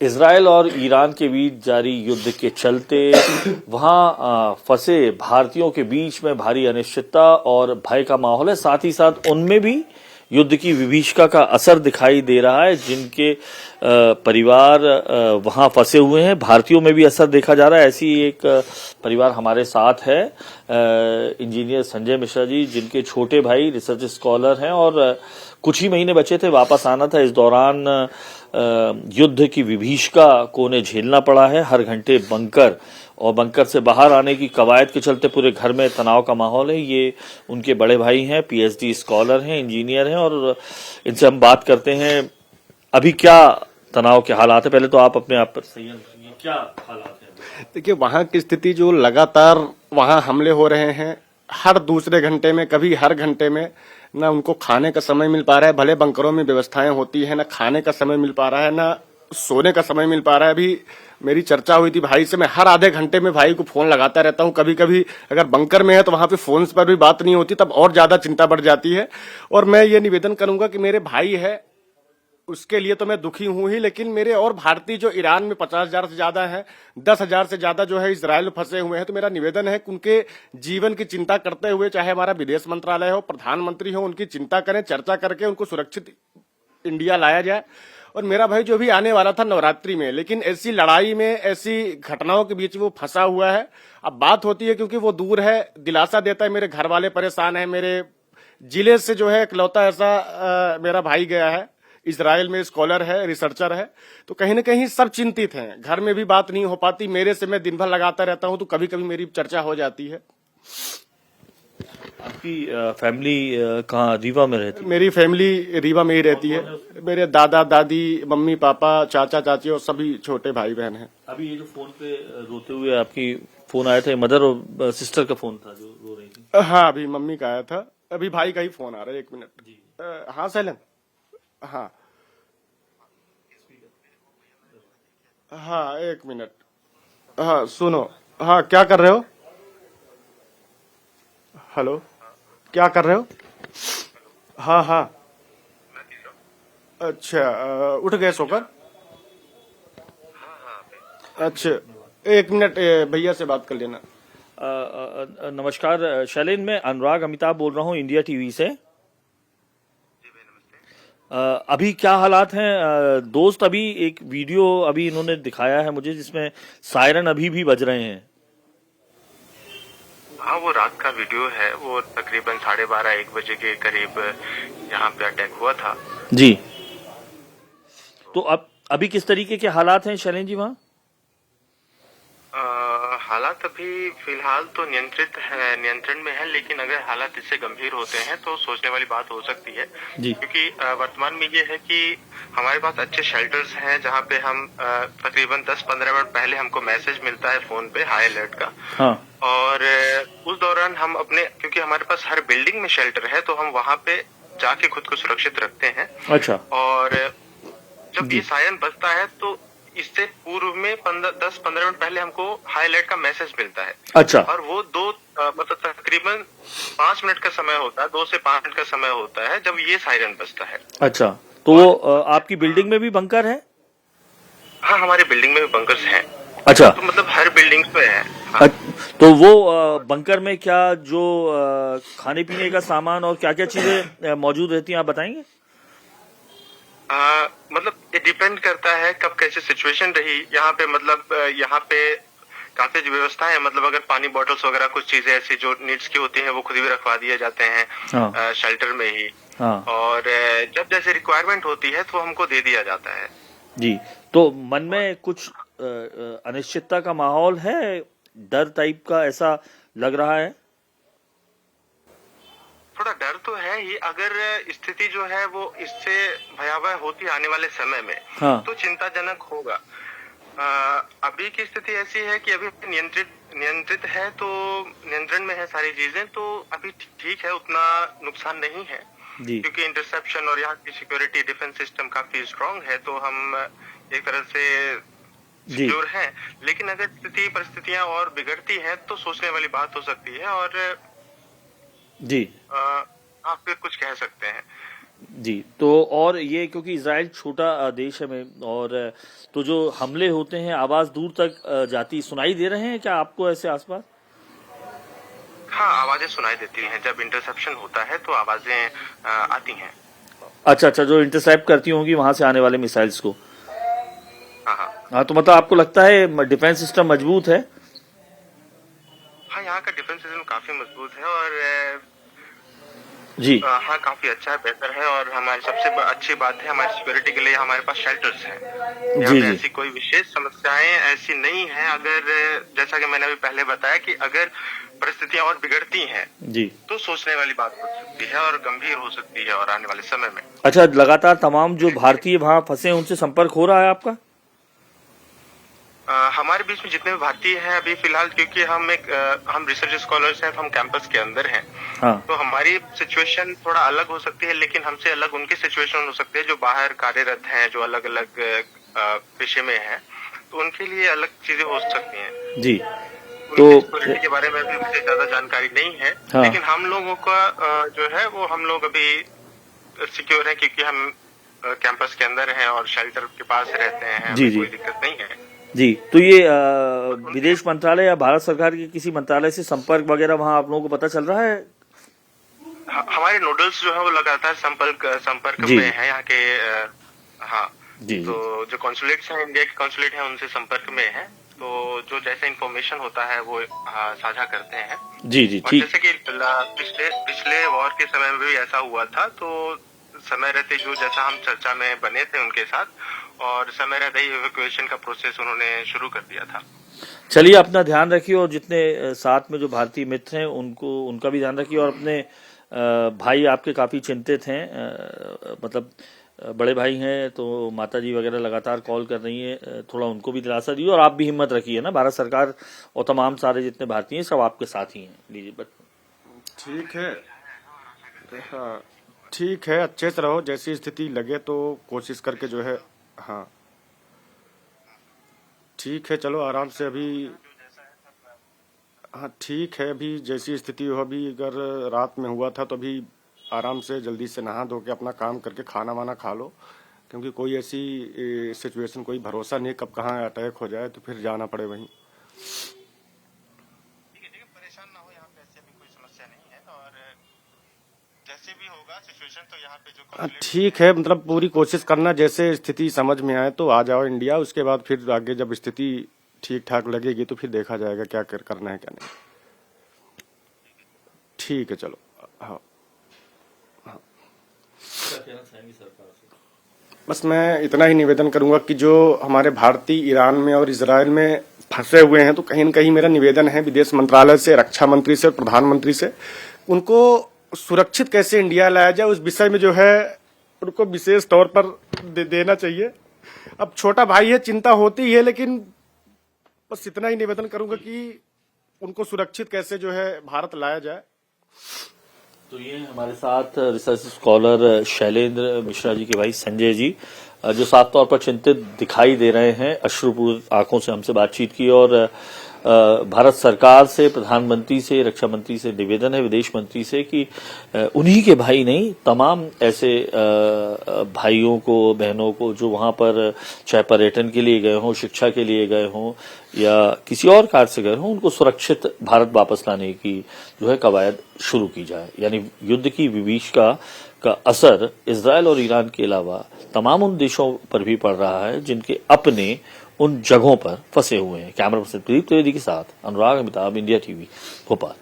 Israel और Iran के बीच जारी युद्ध के चलते वहां फंसे भारतीयों के बीच में भारी अनिश्चितता और भय का माहौल है। साथ ही साथ उनमें भी युद्ध की विभीषिका का असर दिखाई दे रहा है। जिनके परिवार वहां फंसे हुए हैं, भारतीयों में भी असर देखा जा रहा है। ऐसी एक परिवार हमारे साथ है, इंजीनियर संजय मिश्रा जी, जिनके छोटे भाई रिसर्च स्कॉलर हैं और कुछ ही महीने बचे थे, वापस आना था। इस दौरान युद्ध की विभीषिका को उन्हें झेलना पड़ा है। हर घंटे बंकर और बंकर से बाहर आने की कवायद के चलते पूरे घर में तनाव का माहौल है। ये उनके बड़े भाई हैं, पीएचडी स्कॉलर हैं, इंजीनियर हैं और इनसे हम बात करते हैं अभी क्या तनाव के हालात है। पहले तो आप अपने आप पर संयम रखिए, क्या हालात है? देखिए, वहाँ की स्थिति जो लगातार वहाँ हमले हो रहे हैं, हर दूसरे घंटे में, कभी हर घंटे में, ना उनको खाने का समय मिल पा रहा है। भले बंकरों में व्यवस्थाएं होती है, ना खाने का समय मिल पा रहा है, ना सोने का समय मिल पा रहा है। अभी मेरी चर्चा हुई थी भाई से, मैं हर आधे घंटे में भाई को फोन लगाता रहता हूँ। कभी कभी अगर बंकर में है तो वहां पे फोन पर भी बात नहीं होती, तब और ज्यादा चिंता बढ़ जाती है। और मैं ये निवेदन करूंगा कि मेरे भाई है, उसके लिए तो मैं दुखी हूं ही, लेकिन मेरे और भारतीय जो ईरान में 50,000 से ज्यादा है, 10,000 से ज्यादा जो है इजराइल में फंसे हुए हैं, तो मेरा निवेदन है कि उनके जीवन की चिंता करते हुए, चाहे हमारा विदेश मंत्रालय हो, प्रधानमंत्री हो, उनकी चिंता करें, चर्चा करके उनको सुरक्षित इंडिया लाया जाए। और मेरा भाई जो भी आने वाला था नवरात्रि में, लेकिन ऐसी लड़ाई में, ऐसी घटनाओं के बीच वो फंसा हुआ है। अब बात होती है क्योंकि वो दूर है, दिलासा देता है, मेरे घर वाले परेशान है, मेरे जिले से जो है इकलौता ऐसा मेरा भाई गया है, इजराइल में स्कॉलर है, रिसर्चर है, तो कहीं ना कहीं सब चिंतित हैं। घर में भी बात नहीं हो पाती, मेरे से मैं दिन भर लगाता रहता हूं, तो कभी कभी मेरी चर्चा हो जाती है। आपकी फैमिली कहाँ, रीवा में रहती है? मेरी फैमिली रीवा में ही रहती है। मेरे दादा दादी, मम्मी पापा, चाचा चाची और सभी छोटे भाई बहन हैं। अभी ये जो फोन पे रोते हुए आपकी फोन आया था, मदर और सिस्टर का फोन था जो रो रही थी? हाँ, अभी मम्मी का आया था, अभी भाई का ही फोन आ रहा है। 1 मिनट। हाँ सैलन, हाँ हाँ, 1 मिनट। हाँ सुनो, हाँ क्या कर रहे हो? हेलो, क्या कर रहे हो? हाँ हाँ, अच्छा, उठ गए सोकर? अच्छा, 1 मिनट, भैया से बात कर लेना। नमस्कार शैलेन, मैं अनुराग अमिताभ बोल रहा हूँ इंडिया टीवी से। अभी क्या हालात हैं दोस्त? अभी एक वीडियो अभी इन्होंने दिखाया है मुझे, जिसमें सायरन अभी भी बज रहे हैं। हाँ, वो रात का वीडियो है। वो तकरीबन 12:30-1 बजे के करीब यहाँ पे अटैक हुआ था जी। तो अब अभी किस तरीके के हालात हैं शैलेन जी वहाँ? हालात अभी फिलहाल तो नियंत्रण में है, लेकिन अगर हालात इससे गंभीर होते हैं तो सोचने वाली बात हो सकती है जी। क्योंकि वर्तमान में ये है कि हमारे पास अच्छे शेल्टर्स हैं जहाँ पे हम तकरीबन 10-15 मिनट पहले हमको मैसेज मिलता है फोन पे हाई अलर्ट का। हाँ। और उस दौरान हम अपने, क्योंकि हमारे पास हर बिल्डिंग में शेल्टर है, तो हम वहाँ पे जाके खुद को सुरक्षित रखते हैं। अच्छा। और जब ये सायरन बजता है तो इससे पूर्व में 10-15 मिनट पहले हमको हाई अलर्ट का मैसेज मिलता है। अच्छा। और वो मतलब तकरीबन 5 मिनट का समय होता है, 2 से 5 मिनट का समय होता है जब ये सायरन बजता है। अच्छा, तो वो आपकी बिल्डिंग में भी बंकर है? हाँ, हमारी बिल्डिंग में भी बंकर्स हैं। अच्छा, तो मतलब हर बिल्डिंग पे है। हाँ। तो वो बंकर में क्या जो खाने पीने का सामान और क्या क्या चीजें मौजूद रहती हैं, आप बताएंगे? मतलब ये डिपेंड करता है कब कैसे सिचुएशन रही यहाँ पे। मतलब यहाँ पे काफी व्यवस्था है, मतलब अगर पानी बॉटल्स वगैरह कुछ चीजें ऐसी जो नीड्स की होती हैं वो खुद भी रखवा दिए जाते हैं। हाँ। शेल्टर में ही। हाँ। और जब जैसे रिक्वायरमेंट होती है तो हमको दे दिया जाता है। जी। तो मन में कुछ अनिश्चितता का माहौल है, डर टाइप का ऐसा लग रहा है? थोड़ा डर तो है ही, अगर स्थिति जो है वो इससे भयावह होती आने वाले समय में। हाँ। तो चिंताजनक होगा। अभी की स्थिति ऐसी है कि अभी नियंत्रित है, तो नियंत्रण में है सारी चीजें, तो अभी ठीक है, उतना नुकसान नहीं है जी। क्योंकि इंटरसेप्शन और यहाँ की सिक्योरिटी डिफेंस सिस्टम काफी स्ट्रांग है, तो हम एक तरह से सिक्योर हैं। लेकिन अगर परिस्थितियां और बिगड़ती हैं तो सोचने वाली बात हो सकती है। और जी, आप फिर कुछ कह सकते हैं। जी, तो और ये क्योंकि इजराइल छोटा देश है में और तो जो हमले होते हैं आवाज दूर तक जाती सुनाई दे रहे हैं क्या आपको ऐसे आसपास? हाँ, आवाजें सुनाई देती हैं। जब इंटरसेप्शन होता है तो आवाजें आती हैं। अच्छा, जो इंटरसेप्ट करती होंगी वहां से आने वाले मिसाइल्स को। हाँ हाँ हाँ, तो मतलब आपको लगता है डिफेंस सिस्टम मजबूत है? हाँ, यहाँ का डिफेंस सिस्टम काफी मजबूत है और जी हाँ, काफी अच्छा है, बेहतर है। और हमारी सबसे अच्छी बात है, हमारी सिक्योरिटी के लिए हमारे पास शेल्टर्स हैं। यहाँ जी पे जी ऐसी कोई विशेष समस्याएं ऐसी नहीं है। अगर जैसा कि मैंने अभी पहले बताया कि अगर परिस्थितियां और बिगड़ती हैं जी। तो सोचने वाली बात हो सकती है और गंभीर हो सकती है और आने वाले समय में। अच्छा, लगातार तमाम जो भारतीय वहां फंसे हैं उनसे संपर्क हो रहा है आपका? हमारे बीच में जितने भी भारतीय हैं अभी फिलहाल, क्योंकि हम रिसर्च स्कॉलर्स हैं, तो हम कैंपस के अंदर हैं। हाँ तो हमारी सिचुएशन थोड़ा अलग हो सकती है, लेकिन हमसे अलग उनकी सिचुएशन हो सकती है जो बाहर कार्यरत हैं, जो अलग अलग पेशे में हैं। तो उनके लिए अलग चीजें हो सकती हैं जी। तो सिक्योरिटी के बारे में भी मुझे ज्यादा जानकारी नहीं है। हाँ। लेकिन हम लोगों का जो है वो हम लोग अभी सिक्योर है, क्योंकि हम कैंपस के अंदर हैं और शेल्टर के पास रहते हैं। जी, हमें जी। कोई दिक्कत नहीं है। जी, तो ये विदेश मंत्रालय या भारत सरकार के किसी मंत्रालय से संपर्क वगैरह वहां आप लोगों को पता चल रहा है? हमारे नोडल्स जो है वो लगातार संपर्क जी। में है यहाँ के। हाँ जी तो जो कॉन्सुलेट्स हैं, इंडिया के कॉन्सुलेट हैं, उनसे संपर्क में है। तो जो जैसा इन्फॉर्मेशन होता है वो साझा करते हैं। जी जी और ठीक। जैसे कि पिछले वॉर के समय में भी ऐसा हुआ था। तो समय रहते जो जैसा हम चर्चा में बने थे उनके साथ, और समय रहते ही इवैक्यूएशन का प्रोसेस उन्होंने शुरू कर दिया था। चलिए, अपना ध्यान रखिए और जितने साथ में जो भारतीय मित्र हैं उनका भी ध्यान रखिए। और अपने भाई आपके काफी चिंतित हैं, मतलब बड़े भाई हैं, तो माता जी वगैरह लगातार कॉल कर रही है, थोड़ा उनको भी दिलासा दिए और आप भी हिम्मत रखिए ना। भारत सरकार और तमाम सारे जितने भारतीय हैं सब आपके साथ ही हैं। लीजिए ठीक है। हाँ ठीक है, अच्छे से रहो। जैसी स्थिति लगे तो कोशिश करके जो है। हाँ ठीक है, चलो आराम से अभी। हाँ ठीक है, अभी जैसी स्थिति हो, अभी अगर रात में हुआ था तो अभी आराम से जल्दी से नहा धो के अपना काम करके खाना वाना खा लो, क्योंकि कोई ऐसी सिचुएशन कोई भरोसा नहीं कब कहाँ अटैक हो जाए, तो फिर जाना पड़े वहीं। ठीक है, परेशान ना हो। यहाँ पे ऐसी अभी कोई समस्या नहीं है और जैसे भी होगा सिचुएशन तो यहाँ पे जो ठीक है, मतलब पूरी कोशिश करना, जैसे स्थिति समझ में आए तो आ जाओ इंडिया। उसके बाद फिर आगे जब स्थिति ठीक ठाक लगेगी तो फिर देखा जाएगा क्या करना है क्या नहीं। ठीक है, चलो। हाँ बस मैं इतना ही निवेदन करूंगा कि जो हमारे भारतीय ईरान में और इजराइल में फंसे हुए हैं, तो कहीं न कहीं मेरा निवेदन है विदेश मंत्रालय से, रक्षा मंत्री से, प्रधानमंत्री से, उनको सुरक्षित कैसे इंडिया लाया जाए उस विषय में जो है उनको विशेष तौर पर देना चाहिए। अब छोटा भाई है, चिंता होती ही है, लेकिन बस इतना ही निवेदन करूंगा कि उनको सुरक्षित कैसे जो है भारत लाया जाए। तो ये हमारे साथ रिसर्च स्कॉलर शैलेंद्र मिश्रा जी के भाई संजय जी, जो साफ तौर पर चिंतित दिखाई दे रहे हैं। अश्रुपूर्ण आंखों से हमसे बातचीत की और भारत सरकार से, प्रधानमंत्री से, रक्षा मंत्री से निवेदन है, विदेश मंत्री से कि उन्हीं के भाई नहीं, तमाम ऐसे भाइयों को, बहनों को जो वहां पर चाहे पर्यटन के लिए गए हों, शिक्षा के लिए गए हों या किसी और कार्य से गए हों, उनको सुरक्षित भारत वापस लाने की जो है कवायद शुरू की जाए। यानी युद्ध की विभीषिका का असर इजराइल और ईरान के अलावा तमाम उन देशों पर भी पड़ रहा है जिनके अपने उन जगहों पर फंसे हुए हैं। कैमरा पर्सन प्रदीप त्रिवेदी के साथ अनुराग अमिताभ, इंडिया टीवी, भोपाल।